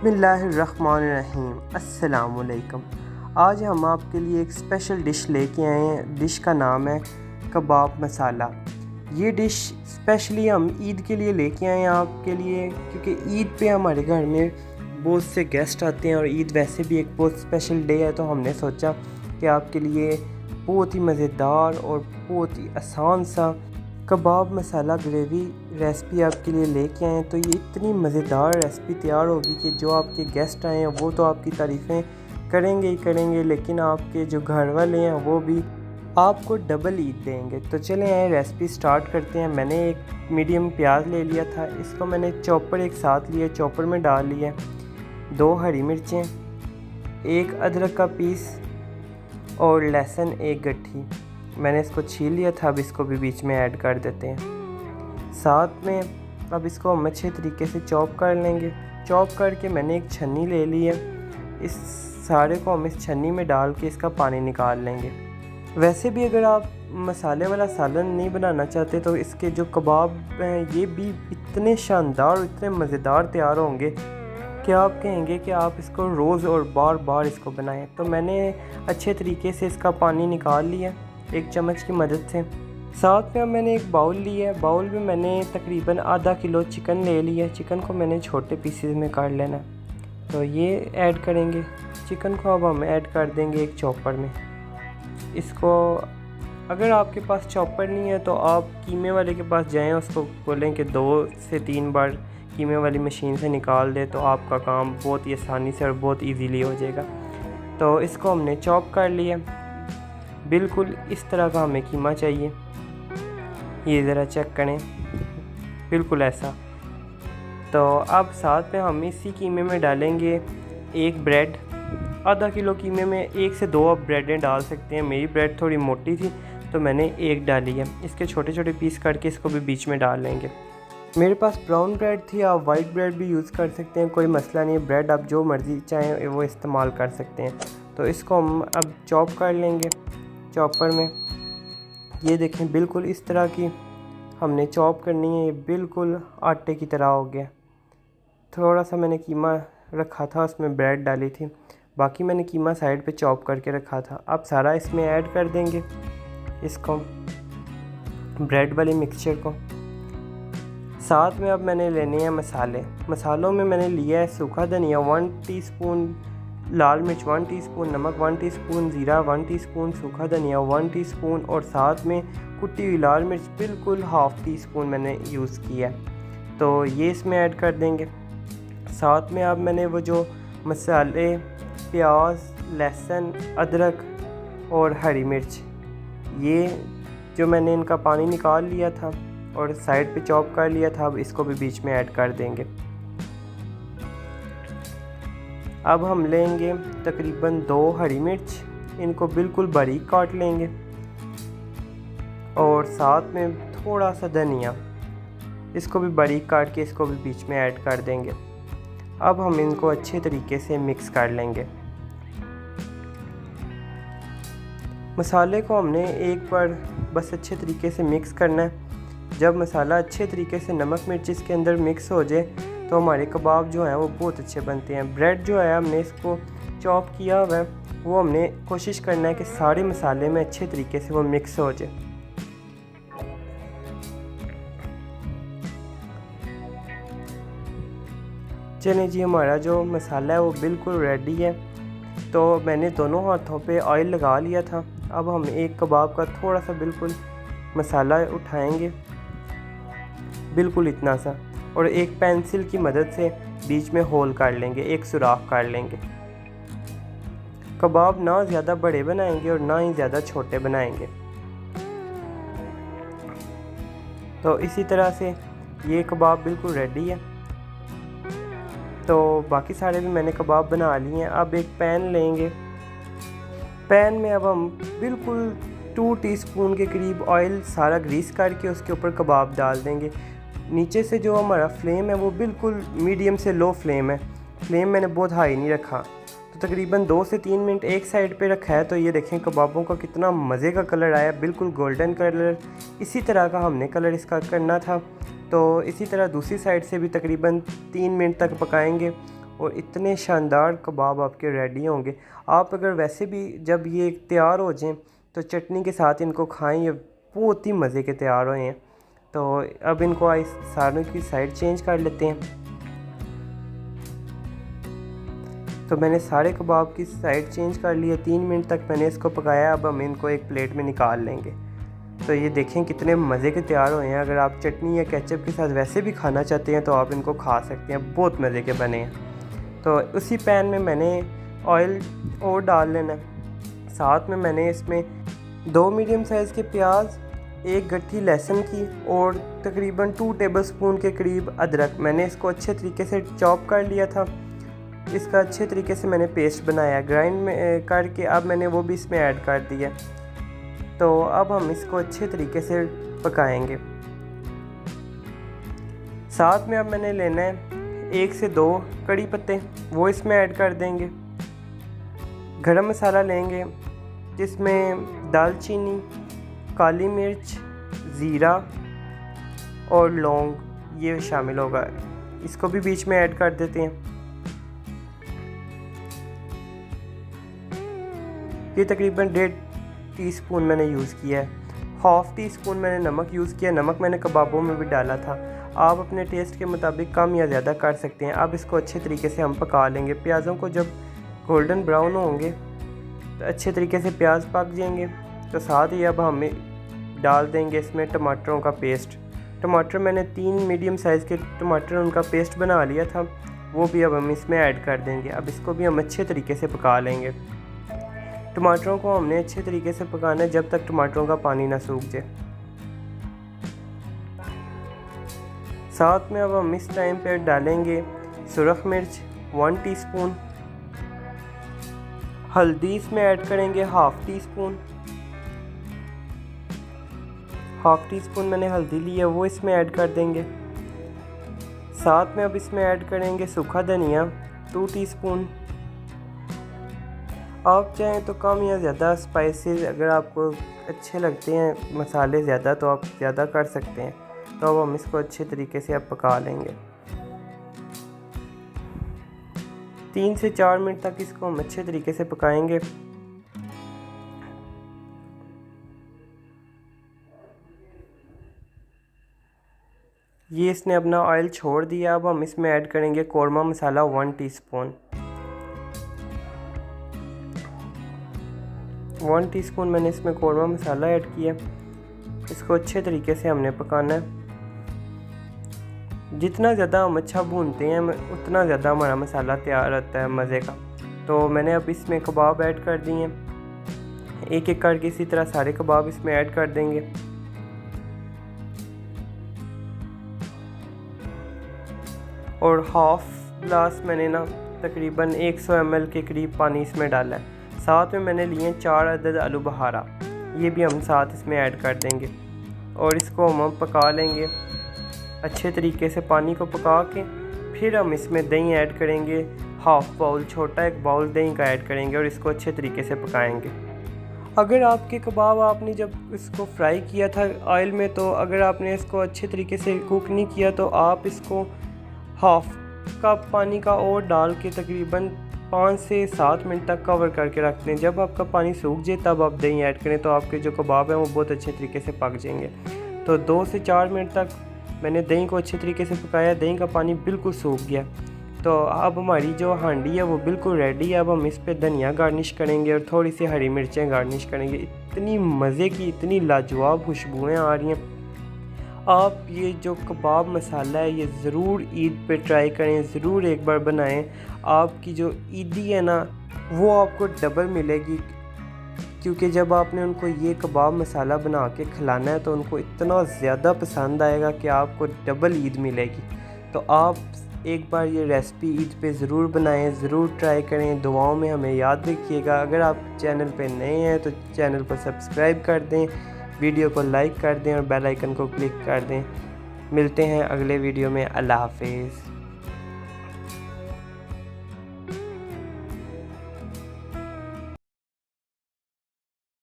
बिस्मिल्लाहिर्रहमानिर्रहीम। अस्सलामुअलैकुम। आज हम आपके लिए एक स्पेशल डिश लेके आए हैं। डिश का नाम है कबाब मसाला। ये डिश स्पेशली हम ईद के लिए लेके आए हैं आपके लिए, क्योंकि ईद पे हमारे घर में बहुत से गेस्ट आते हैं और ईद वैसे भी एक बहुत स्पेशल डे है। तो हमने सोचा कि आपके लिए बहुत ही मज़ेदार और बहुत ही आसान सा कबाब मसाला ग्रेवी रेसिपी आपके लिए लेके आए हैं। तो ये इतनी मज़ेदार रेसिपी तैयार होगी कि जो आपके गेस्ट आए हैं वो तो आपकी तारीफ़ें करेंगे ही करेंगे, लेकिन आपके जो घर वाले हैं वो भी आपको डबल ईद देंगे। तो चलें आए रेसिपी स्टार्ट करते हैं। मैंने एक मीडियम प्याज ले लिया था, इसको मैंने चॉपर एक साथ लिया, चॉपर में डाल लिया। 2 हरी मिर्चें, 1 अदरक का पीस और लहसुन 1 गट्ठी। मैंने इसको छील लिया था, अब इसको भी बीच में ऐड कर देते हैं। साथ में अब इसको हम अच्छे तरीके से चॉप कर लेंगे। चॉप करके मैंने एक छन्नी ले ली है, इस सारे को हम इस छन्नी में डाल के इसका पानी निकाल लेंगे। वैसे भी अगर आप मसाले वाला सालन नहीं बनाना चाहते तो इसके जो कबाब हैं ये भी इतने शानदार और इतने मज़ेदार तैयार होंगे कि आप कहेंगे कि आप इसको रोज़ और बार बार इसको बनाएं। तो मैंने अच्छे तरीके से इसका पानी निकाल लिया एक चम्मच की मदद से। साथ में मैंने एक बाउल लिया है, बाउल में मैंने तकरीबन आधा किलो चिकन ले लिया। चिकन को मैंने छोटे पीसेस में काट लेना, तो ये ऐड करेंगे। चिकन को अब हम ऐड कर देंगे एक चॉपर में। इसको अगर आपके पास चॉपर नहीं है तो आप कीमे वाले के पास जाएं, उसको बोलें कि 2 से 3 बार कीमे वाली मशीन से निकाल दे, तो आपका काम बहुत ही आसानी से और बहुत इजीली हो जाएगा। तो इसको हमने चॉप कर लिया। बिल्कुल इस तरह का हमें कीमा चाहिए, ये ज़रा चेक करें, बिल्कुल ऐसा। तो अब साथ में हम इसी कीमे में डालेंगे 1 ब्रेड। आधा किलो कीमे में 1 से 2 आप ब्रेडें डाल सकते हैं। मेरी ब्रेड थोड़ी मोटी थी तो मैंने 1 डाली है। इसके छोटे छोटे पीस करके इसको भी बीच में डाल लेंगे। मेरे पास ब्राउन ब्रेड थी, आप वाइट ब्रेड भी यूज़ कर सकते हैं, कोई मसला नहीं है। ब्रेड आप जो मर्ज़ी चाहें वो इस्तेमाल कर सकते हैं। तो इसको हम अब चॉप कर लेंगे चॉपर में। ये देखें बिल्कुल इस तरह की हमने चॉप करनी है, ये बिल्कुल आटे की तरह हो गया। थोड़ा सा मैंने कीमा रखा था, उसमें ब्रेड डाली थी, बाकी मैंने कीमा साइड पे चॉप करके रखा था। अब सारा इसमें ऐड कर देंगे, इसको ब्रेड वाले मिक्सचर को। साथ में अब मैंने लेने हैं मसाले। मसालों में मैंने लिया है सूखा धनिया 1 टीस्पून, लाल मिर्च 1 टीस्पून, नमक 1 टीस्पून, ज़ीरा 1 टीस्पून, सूखा धनिया 1 टीस्पून और साथ में कुटी हुई लाल मिर्च बिल्कुल ½ टीस्पून मैंने यूज़ किया है। तो ये इसमें ऐड कर देंगे। साथ में अब मैंने वो जो मसाले प्याज, लहसुन, अदरक और हरी मिर्च, ये जो मैंने इनका पानी निकाल लिया था और साइड पे चॉप कर लिया था, अब इसको भी बीच में ऐड कर देंगे। अब हम लेंगे तकरीबन 2 हरी मिर्च, इनको बिल्कुल बारीक काट लेंगे और साथ में थोड़ा सा धनिया, इसको भी बारीक काट के इसको भी बीच में ऐड कर देंगे। अब हम इनको अच्छे तरीके से मिक्स कर लेंगे। मसाले को हमने एक बार बस अच्छे तरीके से मिक्स करना है। जब मसाला अच्छे तरीके से नमक मिर्च इसके अंदर मिक्स हो जाए तो हमारे कबाब जो हैं वो बहुत अच्छे बनते हैं। ब्रेड जो है हमने इसको चॉप किया हुआ है, वो हमने कोशिश करना है कि सारे मसाले में अच्छे तरीके से वो मिक्स हो जाए। चलिए जी, हमारा जो मसाला है वो बिल्कुल रेडी है। तो मैंने दोनों हाथों पे ऑयल लगा लिया था। अब हम एक कबाब का थोड़ा सा बिल्कुल मसाला उठाएंगे, बिल्कुल इतना सा, और एक पेंसिल की मदद से बीच में होल कर लेंगे, एक सुराख कर लेंगे। कबाब ना ज़्यादा बड़े बनाएंगे और ना ही ज़्यादा छोटे बनाएंगे। तो इसी तरह से ये कबाब बिल्कुल रेडी है। तो बाकी सारे भी मैंने कबाब बना लिए हैं। अब एक पैन लेंगे, पैन में अब हम बिल्कुल 2 टीस्पून के करीब ऑयल सारा ग्रीस करके उसके ऊपर कबाब डाल देंगे। नीचे से जो हमारा फ्लेम है वो बिल्कुल मीडियम से लो फ्लेम है, फ्लेम मैंने बहुत हाई नहीं रखा। तो तकरीबन 2 से 3 मिनट एक साइड पे रखा है। तो ये देखें कबाबों का कितना मज़े का कलर आया, बिल्कुल गोल्डन कलर। इसी तरह का हमने कलर इसका करना था। तो इसी तरह दूसरी साइड से भी तकरीबन 3 मिनट तक पकाएंगे और इतने शानदार कबाब आपके रेडी होंगे। आप अगर वैसे भी जब ये तैयार हो जाएं तो चटनी के साथ इनको खाएं, ये बहुत ही मज़े के तैयार हुए हैं। तो अब इनको सारों की साइड चेंज कर लेते हैं। तो मैंने सारे कबाब की साइड चेंज कर ली है। 3 मिनट तक मैंने इसको पकाया। अब हम इनको एक प्लेट में निकाल लेंगे। तो ये देखें कितने मज़े के तैयार हुए हैं। अगर आप चटनी या केचप के साथ वैसे भी खाना चाहते हैं तो आप इनको खा सकते हैं, बहुत मज़े के बने हैं। तो उसी पैन में मैंने ऑयल और डाल लेना। साथ में मैंने इसमें 2 मीडियम साइज़ के प्याज, 1 गट्ठी लहसुन की और तकरीबन 2 टेबलस्पून के करीब अदरक, मैंने इसको अच्छे तरीके से चॉप कर लिया था। इसका अच्छे तरीके से मैंने पेस्ट बनाया, ग्राइंड में करके अब मैंने वो भी इसमें ऐड कर दिया। तो अब हम इसको अच्छे तरीके से पकाएंगे। साथ में अब मैंने लेना है 1 से 2 कड़ी पत्ते, वो इसमें ऐड कर देंगे। गरम मसाला लेंगे जिसमें दालचीनी, काली मिर्च, ज़ीरा और लौंग ये शामिल होगा, इसको भी बीच में ऐड कर देते हैं। ये तकरीबन 1.5 टीस्पून मैंने यूज़ किया है। 1/2 टीस्पून मैंने नमक यूज़ किया। नमक मैंने कबाबों में भी डाला था, आप अपने टेस्ट के मुताबिक कम या ज़्यादा कर सकते हैं। अब इसको अच्छे तरीके से हम पका लेंगे। प्याज़ों को जब गोल्डन ब्राउन होंगे तो अच्छे तरीके से प्याज पक जाएंगे। तो साथ ही अब हम डाल देंगे इसमें टमाटरों का पेस्ट। टमाटर मैंने 3 मीडियम साइज़ के टमाटर उनका पेस्ट बना लिया था, वो भी अब हम इसमें ऐड कर देंगे। अब इसको भी हम अच्छे तरीके से पका लेंगे। टमाटरों को हमने अच्छे तरीके से पकाना है जब तक टमाटरों का पानी ना सूख जाए। साथ में अब हम इस टाइम पे डालेंगे सुरख मिर्च 1 टीस्पून, हल्दी इसमें ऐड करेंगे 1/2 टीस्पून। 1/2 टीस्पून मैंने हल्दी ली है, वो इसमें ऐड कर देंगे। साथ में अब इसमें ऐड करेंगे सूखा धनिया 2 टीस्पून। आप चाहें तो कम या ज़्यादा स्पाइसेस, अगर आपको अच्छे लगते हैं मसाले ज़्यादा तो आप ज़्यादा कर सकते हैं। तो अब हम इसको अच्छे तरीके से अब पका लेंगे। 3 से 4 मिनट तक इसको हम अच्छे तरीके से पकाएंगे। ये इसने अपना ऑयल छोड़ दिया। अब हम इसमें ऐड करेंगे कौरमा मसाला 1 टीस्पून। 1 टीस्पून मैंने इसमें कौरमा मसाला ऐड किया। इसको अच्छे तरीके से हमने पकाना है। जितना ज़्यादा हम अच्छा भूनते हैं उतना ज़्यादा हमारा मसाला तैयार होता है मज़े का। तो मैंने अब इसमें कबाब ऐड कर दिए हैं। एक एक करके इसी तरह सारे कबाब इसमें ऐड कर देंगे। और 1/2 ग्लास मैंने ना तकरीबन 100 ml के करीब पानी इसमें डाला है। साथ में मैंने लिए 4 अदद आलू बहारा, ये भी हम साथ इसमें ऐड कर देंगे। और इसको हम पका लेंगे अच्छे तरीके से। पानी को पका के फिर हम इसमें दही ऐड करेंगे, 1/2 बाउल, छोटा 1 बाउल दही का ऐड करेंगे और इसको अच्छे तरीके से पकाएंगे। अगर आपके कबाब आपने जब इसको फ्राई किया था ऑयल में, तो अगर आपने इसको अच्छे तरीके से कुक नहीं किया तो आप इसको 1/2 कप पानी का और डाल के तकरीबन 5 से 7 मिनट तक कवर करके रख दें। जब आपका पानी सूख जाए तब आप दही ऐड करें, तो आपके जो कबाब हैं वो बहुत अच्छे तरीके से पक जाएंगे। तो 2 से 4 मिनट तक मैंने दही को अच्छे तरीके से पकाया। दही का पानी बिल्कुल सूख गया। तो अब हमारी जो हांडी है वो बिल्कुल रेडी है। अब हम इस पर धनिया गार्निश करेंगे और थोड़ी सी हरी मिर्चें गार्निश करेंगे। इतनी मज़े की, इतनी लाजवाब खुशबुएँ आ रही हैं। आप ये जो कबाब मसाला है ये ज़रूर ईद पे ट्राई करें, ज़रूर एक बार बनाएं। आपकी जो ईदी है ना वो आपको डबल मिलेगी, क्योंकि जब आपने उनको ये कबाब मसाला बना के खिलाना है तो उनको इतना ज़्यादा पसंद आएगा कि आपको डबल ईद मिलेगी। तो आप एक बार ये रेसिपी ईद पे ज़रूर बनाएं, ज़रूर ट्राई करें। दुआओं में हमें याद रखिएगा। अगर आप चैनल पे नए हैं तो चैनल को सब्सक्राइब कर दें, वीडियो को लाइक कर दें और बेल आइकन को क्लिक कर दें। मिलते हैं अगले वीडियो में। अल्लाह हाफिज़।